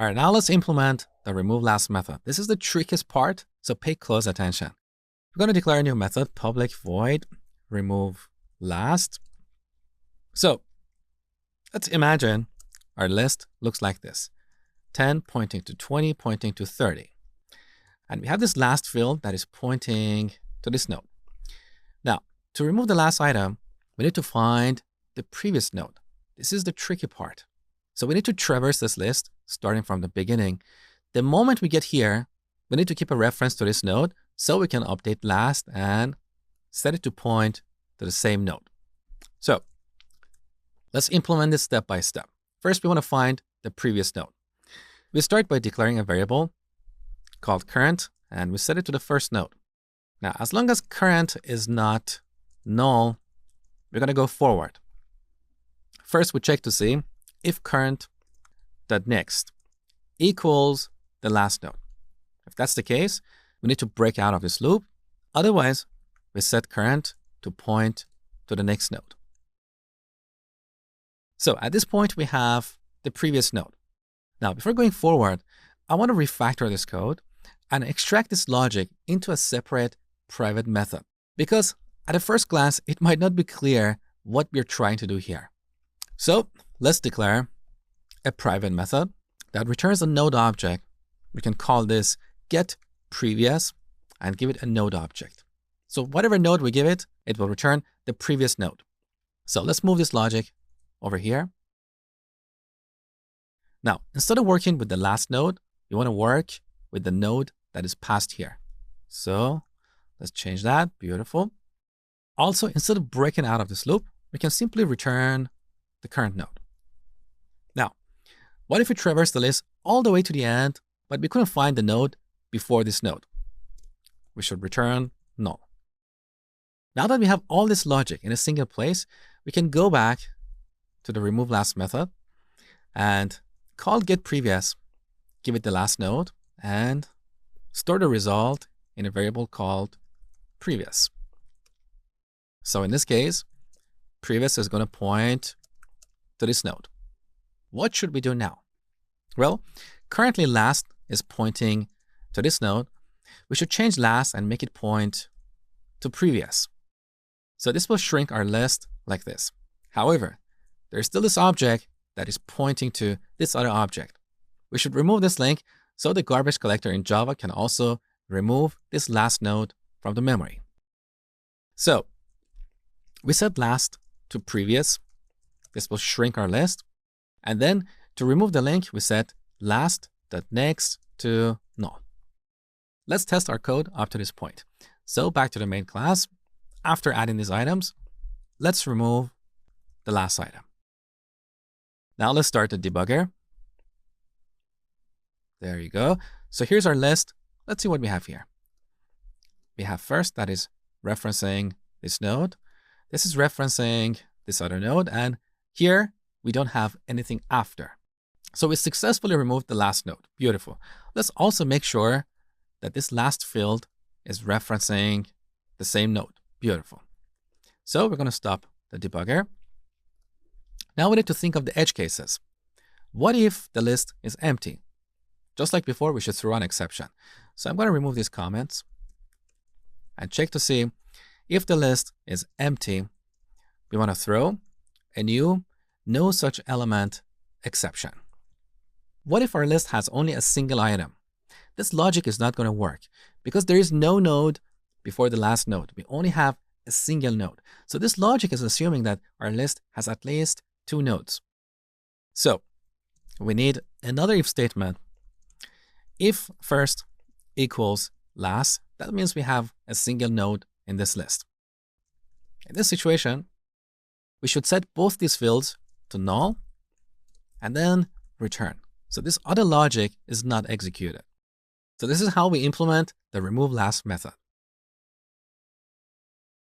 All right, now let's implement the removeLast method. This is the trickiest part, so pay close attention. We're going to declare a new method, public void removeLast. So let's imagine our list looks like this. 10 pointing to 20, pointing to 30. And we have this last field that is pointing to this node. Now, to remove the last item, we need to find the previous node. This is the tricky part. So we need to traverse this list starting from the beginning. The moment we get here, we need to keep a reference to this node so we can update last and set it to point to the same node. So let's implement this step by step. First, we want to find the previous node. We start by declaring a variable called current, and we set it to the first node. Now, as long as current is not null, we're going to go forward. First, we check to see if current.next equals the last node. If that's the case, we need to break out of this loop. Otherwise, we set current to point to the next node. So at this point, we have the previous node. Now, before going forward, I want to refactor this code and extract this logic into a separate private method, because at a first glance, it might not be clear what we're trying to do here. So let's declare a private method that returns a node object. We can call this getPrevious and give it a node object. So whatever node we give it, it will return the previous node. So let's move this logic over here. Now, instead of working with the last node, we want to work with the node that is passed here. So let's change that. Beautiful. Also, instead of breaking out of this loop, we can simply return the current node. Now, what if we traverse the list all the way to the end, but we couldn't find the node before this node? We should return null. Now that we have all this logic in a single place, we can go back to the removeLast method and call getPrevious, give it the last node, and store the result in a variable called previous. So in this case, previous is going to point to this node. What should we do now? Well, currently last is pointing to this node. We should change last and make it point to previous. So this will shrink our list like this. However, there's still this object that is pointing to this other object. We should remove this link so the garbage collector in Java can also remove this last node from the memory. So we set last to previous. This will shrink our list. And then to remove the link, we set last.next to null. Let's test our code up to this point. So back to the main class. After adding these items, let's remove the last item. Now let's start the debugger. There you go. So here's our list. Let's see what we have here. We have first that is referencing this node. This is referencing this other node. And here we don't have anything after. So we successfully removed the last node. Beautiful. Let's also make sure that this last field is referencing the same node. Beautiful. So we're going to stop the debugger. Now we need to think of the edge cases. What if the list is empty? Just like before, we should throw an exception. So I'm going to remove these comments and check to see if the list is empty. We want to throw a new no such element exception. What if our list has only a single item? This logic is not going to work because there is no node before the last node. We only have a single node. So this logic is assuming that our list has at least 2 nodes. So we need another if statement. If first equals last, that means we have a single node in this list. In this situation, we should set both these fields to null and then return. So this other logic is not executed. So this is how we implement the removeLast method.